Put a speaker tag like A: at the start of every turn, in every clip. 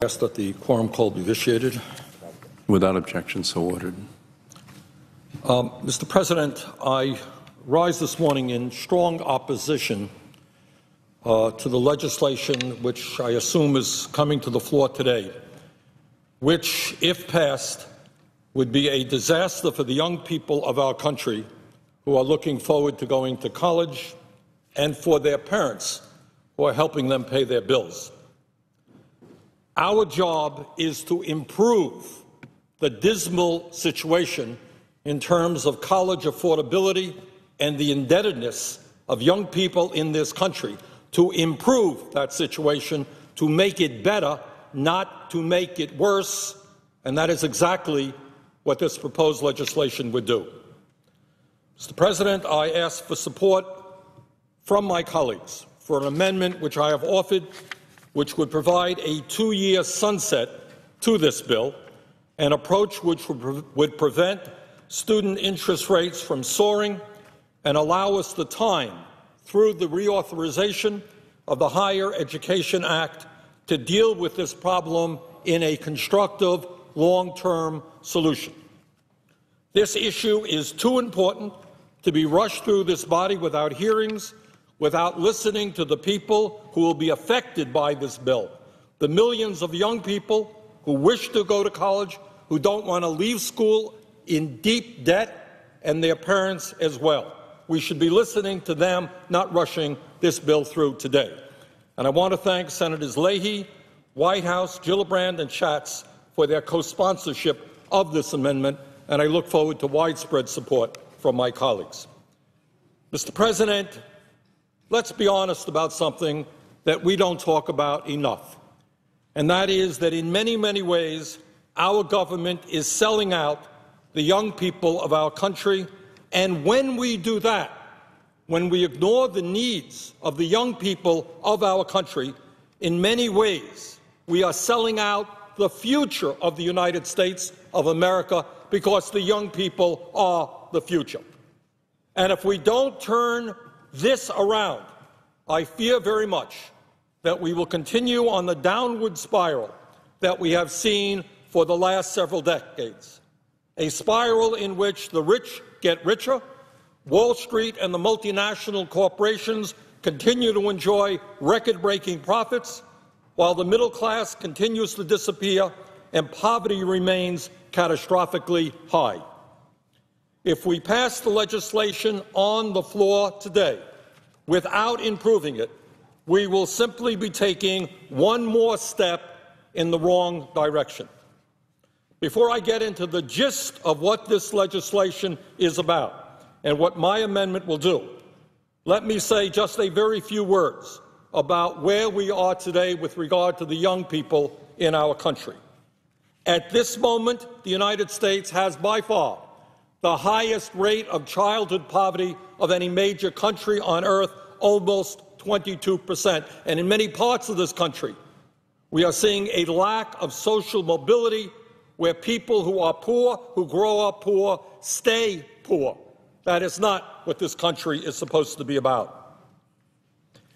A: Ask that the quorum call be vitiated.
B: Without objection, so ordered.
A: Mr. President, I rise this morning in strong opposition to the legislation which I assume is coming to the floor today, which, if passed, would be a disaster for the young people of our country who are looking forward to going to college and for their parents who are helping them pay their bills. Our job is to improve the dismal situation in terms of college affordability and the indebtedness of young people in this country, to improve that situation, to make it better, not to make it worse, and that is exactly what this proposed legislation would do. Mr. President, I ask for support from my colleagues for an amendment which I have offered, which would provide a 2-year sunset to this bill, an approach which would prevent student interest rates from soaring and allow us the time, through the reauthorization of the Higher Education Act, to deal with this problem in a constructive, long-term solution. This issue is too important to be rushed through this body without hearings, without listening to the people who will be affected by this bill, the millions of young people who wish to go to college, who don't want to leave school in deep debt, and their parents as well. We should be listening to them, not rushing this bill through today. And I want to thank Senators Leahy, Whitehouse, Gillibrand, and Schatz for their co-sponsorship of this amendment, and I look forward to widespread support from my colleagues. Mr. President, let's be honest about something that we don't talk about enough, and that is that in many, many ways, our government is selling out the young people of our country, and when we do that, when we ignore the needs of the young people of our country, in many ways, we are selling out the future of the United States of America, because the young people are the future. And if we don't turn this around, I fear very much that we will continue on the downward spiral that we have seen for the last several decades, a spiral in which the rich get richer, Wall Street and the multinational corporations continue to enjoy record-breaking profits, while the middle class continues to disappear and poverty remains catastrophically high. If we pass the legislation on the floor today without improving it, we will simply be taking one more step in the wrong direction. Before I get into the gist of what this legislation is about and what my amendment will do, let me say just a very few words about where we are today with regard to the young people in our country. At this moment, the United States has by far the highest rate of childhood poverty of any major country on earth, almost 22%. And in many parts of this country, we are seeing a lack of social mobility where people who are poor, who grow up poor, stay poor. That is not what this country is supposed to be about.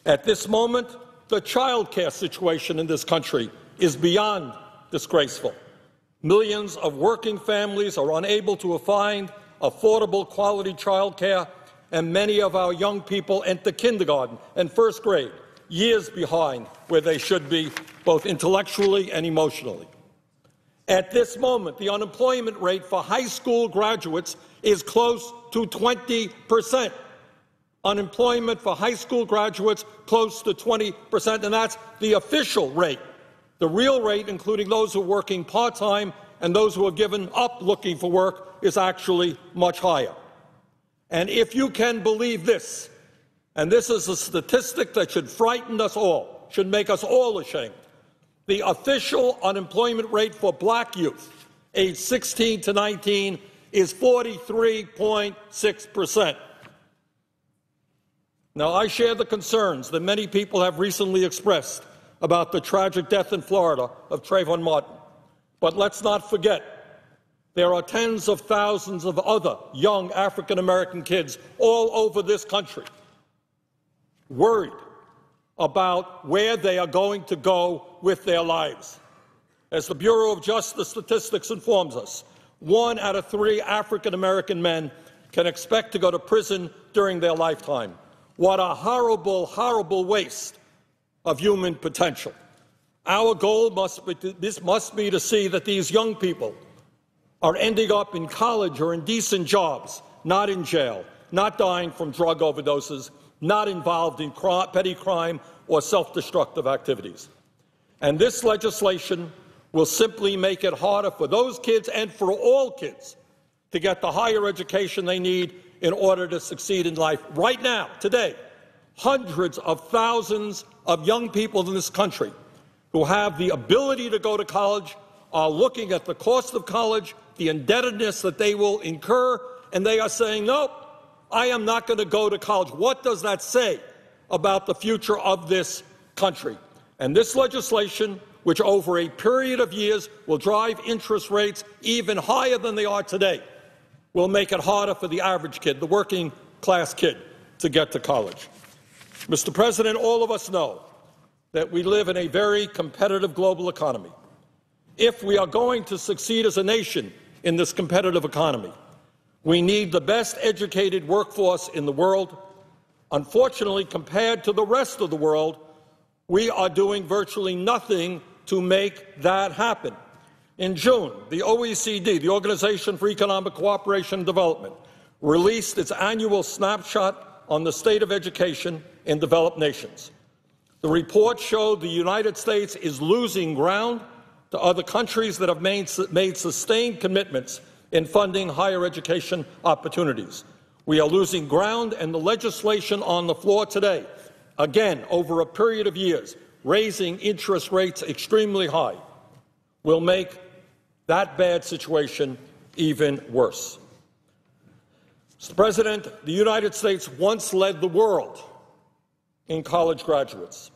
A: At this moment, the child care situation in this country is beyond disgraceful. Millions of working families are unable to find affordable quality child care, and many of our young people enter kindergarten and first grade years behind where they should be, both intellectually and emotionally. At this moment, the unemployment rate for high school graduates is close to 20%. Unemployment for high school graduates close to 20%, and that's the official rate. The real rate, including those who are working part-time and those who are given up looking for work, is actually much higher. And if you can believe this, and this is a statistic that should frighten us all, should make us all ashamed, the official unemployment rate for black youth, aged 16 to 19, is 43.6%. Now, I share the concerns that many people have recently expressed about the tragic death in Florida of Trayvon Martin. But let's not forget, there are tens of thousands of other young African-American kids all over this country worried about where they are going to go with their lives. As the Bureau of Justice Statistics informs us, 1 out of 3 African-American men can expect to go to prison during their lifetime. What a horrible, horrible waste of human potential. Our goal must be to see that these young people are ending up in college or in decent jobs, not in jail, not dying from drug overdoses, not involved in petty crime or self-destructive activities. And this legislation will simply make it harder for those kids and for all kids to get the higher education they need in order to succeed in life. Right now, today, hundreds of thousands of young people in this country who have the ability to go to college are looking at the cost of college, the indebtedness that they will incur, and they are saying, nope, I am not going to go to college. What does that say about the future of this country? And this legislation, which over a period of years will drive interest rates even higher than they are today, will make it harder for the average kid, the working class kid, to get to college. Mr. President, all of us know that we live in a very competitive global economy. If we are going to succeed as a nation in this competitive economy, we need the best educated workforce in the world. Unfortunately, compared to the rest of the world, we are doing virtually nothing to make that happen. In June, the OECD, the Organization for Economic Cooperation and Development, released its annual snapshot on the state of education in developed nations. The report showed the United States is losing ground to other countries that have made sustained commitments in funding higher education opportunities. We are losing ground, and the legislation on the floor today, again, over a period of years, raising interest rates extremely high, will make that bad situation even worse. Mr. President, the United States once led the world in college graduates.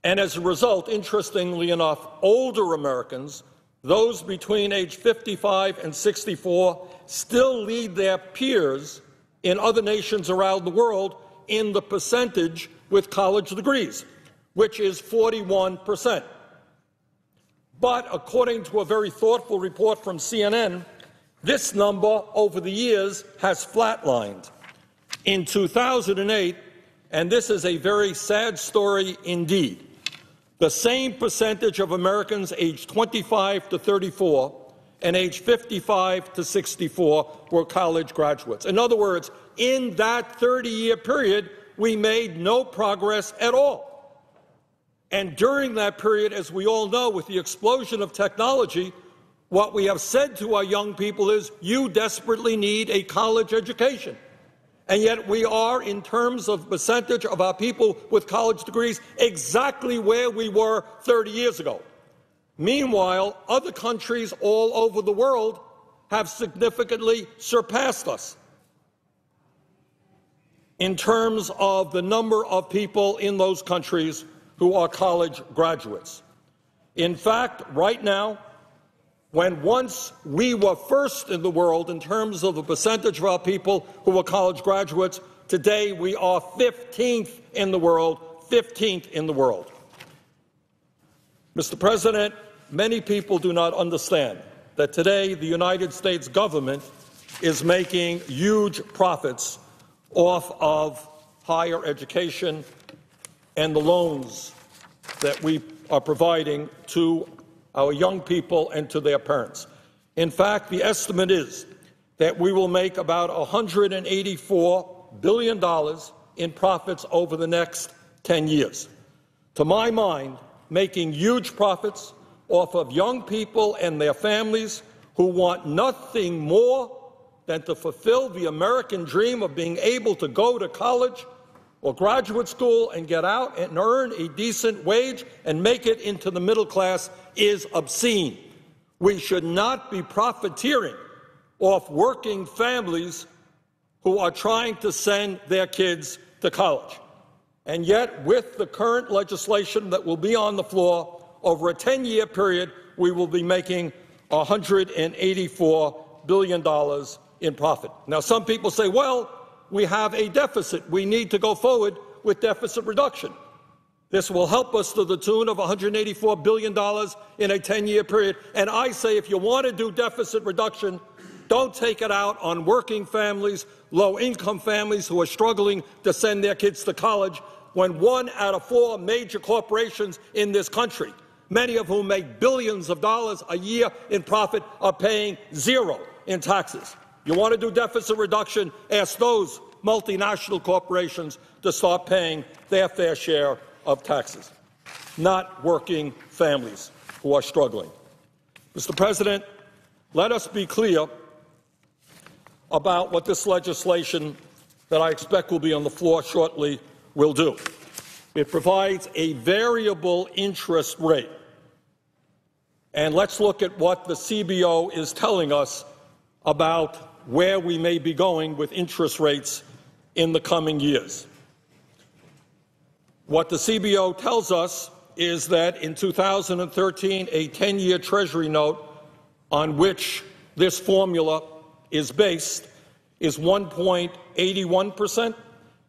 A: And as a result, interestingly enough, older Americans, those between age 55 and 64, still lead their peers in other nations around the world in the percentage with college degrees, which is 41%. But according to a very thoughtful report from CNN, this number over the years has flatlined. In 2008, and this is a very sad story indeed, the same percentage of Americans aged 25 to 34 and aged 55 to 64 were college graduates. In other words, in that 30-year period, we made no progress at all. And during that period, as we all know, with the explosion of technology, what we have said to our young people is, you desperately need a college education. And yet we are, in terms of percentage of our people with college degrees, exactly where we were 30 years ago. Meanwhile, other countries all over the world have significantly surpassed us in terms of the number of people in those countries who are college graduates. In fact, right now, when once we were first in the world in terms of the percentage of our people who were college graduates, today we are 15th in the world, 15th in the world. Mr. President, many people do not understand that today the United States government is making huge profits off of higher education and the loans that we are providing to our young people and to their parents. In fact, the estimate is that we will make about $184 billion in profits over the next 10 years. To my mind, making huge profits off of young people and their families who want nothing more than to fulfill the American dream of being able to go to college or graduate school and get out and earn a decent wage and make it into the middle class is obscene. We should not be profiteering off working families who are trying to send their kids to college. And yet, with the current legislation that will be on the floor, over a 10-year period, we will be making $184 billion in profit. Now, some people say, well, we have a deficit. We need to go forward with deficit reduction. This will help us to the tune of $184 billion in a 10-year period. And I say if you want to do deficit reduction, don't take it out on working families, low-income families who are struggling to send their kids to college, when 1 out of 4 major corporations in this country, many of whom make billions of dollars a year in profit, are paying zero in taxes. You want to do deficit reduction, ask those multinational corporations to start paying their fair share of taxes, not working families who are struggling. Mr. President, let us be clear about what this legislation that I expect will be on the floor shortly will do. It provides a variable interest rate. And let's look at what the CBO is telling us about where we may be going with interest rates in the coming years. What the CBO tells us is that in 2013, a 10-year Treasury note on which this formula is based is 1.81%.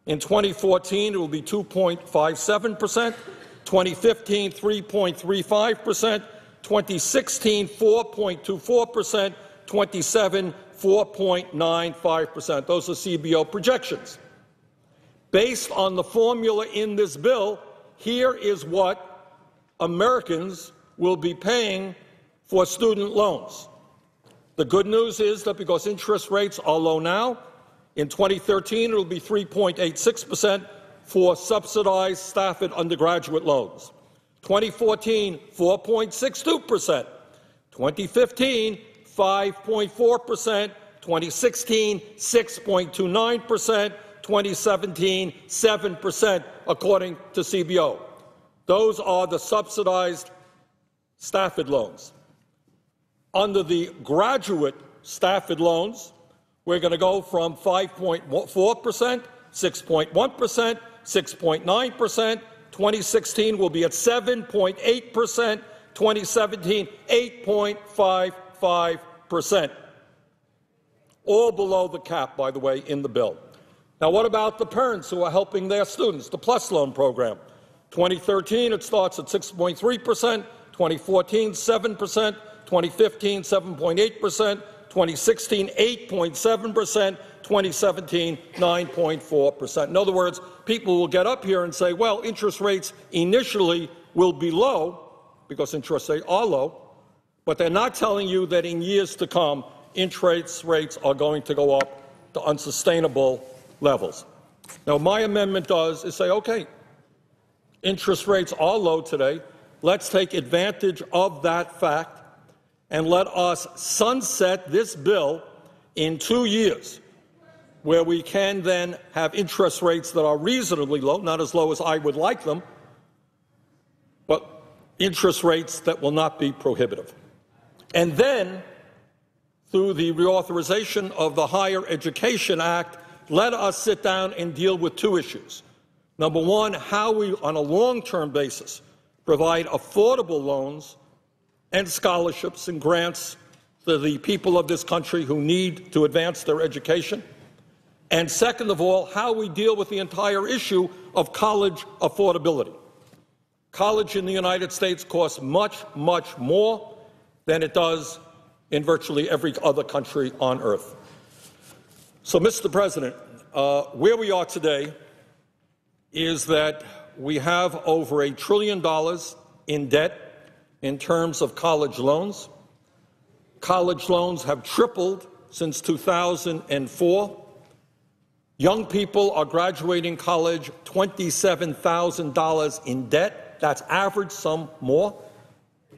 A: In 2014, it will be 2.57%. 2015, 3.35%. 2016, 4.24%. 27, 4.95%. Those are CBO projections. Based on the formula in this bill, here is what Americans will be paying for student loans. The good news is that because interest rates are low now, in 2013 it will be 3.86% for subsidized Stafford undergraduate loans. 2014, 4.62%. 2015, 5.4%. 2016, 6.29%. 2017, 7%, according to CBO. Those are the subsidized Stafford loans. Under the graduate Stafford loans, we're going to go from 5.4%, 6.1%, 6.9%. 2016 will be at 7.8%. 2017, 8.55%. All below the cap, by the way, in the bill. Now, what about the parents who are helping their students, the PLUS loan program? 2013, it starts at 6.3%, 2014, 7%, 2015, 7.8%, 2016, 8.7%, 2017, 9.4%. In other words, people will get up here and say, well, interest rates initially will be low, because interest rates are low, but they're not telling you that in years to come, interest rates are going to go up to unsustainable levels. Now, my amendment does is say, okay, interest rates are low today. Let's take advantage of that fact and let us sunset this bill in 2 years, where we can then have interest rates that are reasonably low, not as low as I would like them, but interest rates that will not be prohibitive. And then, through the reauthorization of the Higher Education Act, let us sit down and deal with 2 issues. Number one, how we, on a long-term basis, provide affordable loans and scholarships and grants to the people of this country who need to advance their education. And second of all, how we deal with the entire issue of college affordability. College in the United States costs much, much more than it does in virtually every other country on earth. So, Mr. President, where we are today is that we have over $1 trillion in debt in terms of college loans. College loans have tripled since 2004. Young people are graduating college $27,000 in debt. That's average, some more.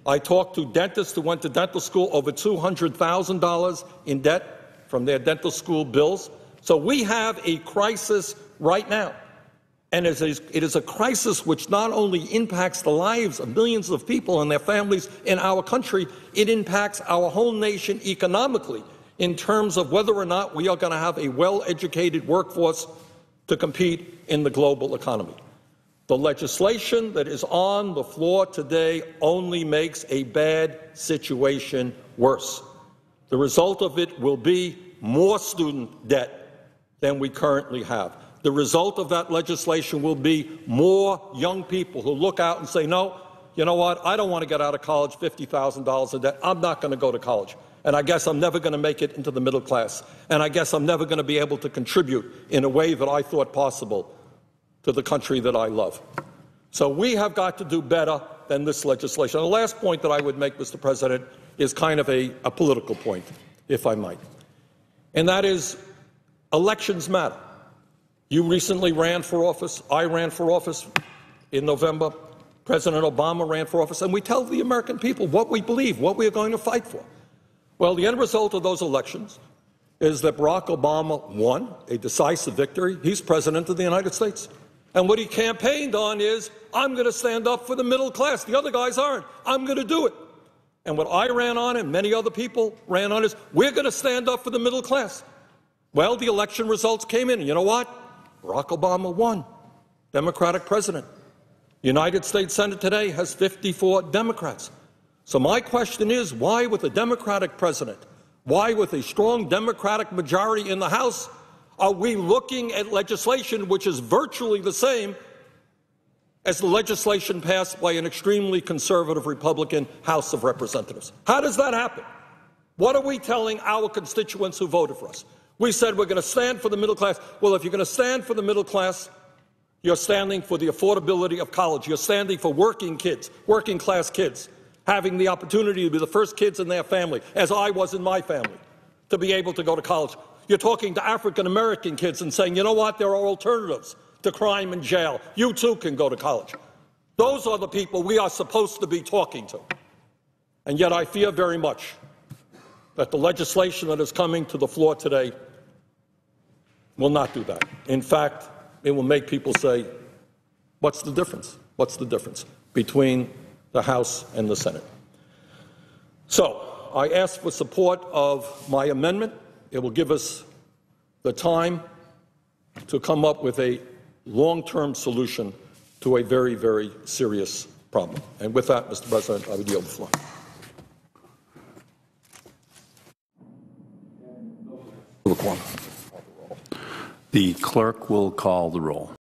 A: I talked to dentists who went to dental school, over $200,000 in debt from their dental school bills. So we have a crisis right now. And it is a crisis which not only impacts the lives of millions of people and their families in our country, it impacts our whole nation economically in terms of whether or not we are going to have a well-educated workforce to compete in the global economy. The legislation that is on the floor today only makes a bad situation worse. The result of it will be more student debt than we currently have. The result of that legislation will be more young people who look out and say, no, you know what, I don't want to get out of college $50,000 in debt. I'm not going to go to college. And I guess I'm never going to make it into the middle class. And I guess I'm never going to be able to contribute in a way that I thought possible to the country that I love. So we have got to do better than this legislation. And the last point that I would make, Mr. President, is kind of a political point, if I might. And that is, elections matter. You recently ran for office. I ran for office in November. President Obama ran for office. And we tell the American people what we believe, what we are going to fight for. Well, the end result of those elections is that Barack Obama won a decisive victory. He's president of the United States. And what he campaigned on is, I'm going to stand up for the middle class. The other guys aren't. I'm going to do it. And what I ran on and many other people ran on is, we're going to stand up for the middle class. Well, the election results came in. And you know what? Barack Obama won. Democratic president. The United States Senate today has 54 Democrats. So my question is, why with a Democratic president, why with a strong Democratic majority in the House, are we looking at legislation which is virtually the same as the legislation passed by an extremely conservative Republican House of Representatives? How does that happen? What are we telling our constituents who voted for us? We said we're going to stand for the middle class. Well, if you're going to stand for the middle class, you're standing for the affordability of college. You're standing for working kids, working class kids, having the opportunity to be the first kids in their family, as I was in my family, to be able to go to college. You're talking to African-American kids and saying, you know what, there are alternatives to crime and jail. You too can go to college. Those are the people we are supposed to be talking to. And yet I fear very much that the legislation that is coming to the floor today will not do that. In fact, it will make people say, what's the difference? What's the difference between the House and the Senate? So I ask for support of my amendment. It will give us the time to come up with a long-term solution to a very, very serious problem. And with that, Mr. President, I would yield the floor.
B: The clerk will call the roll.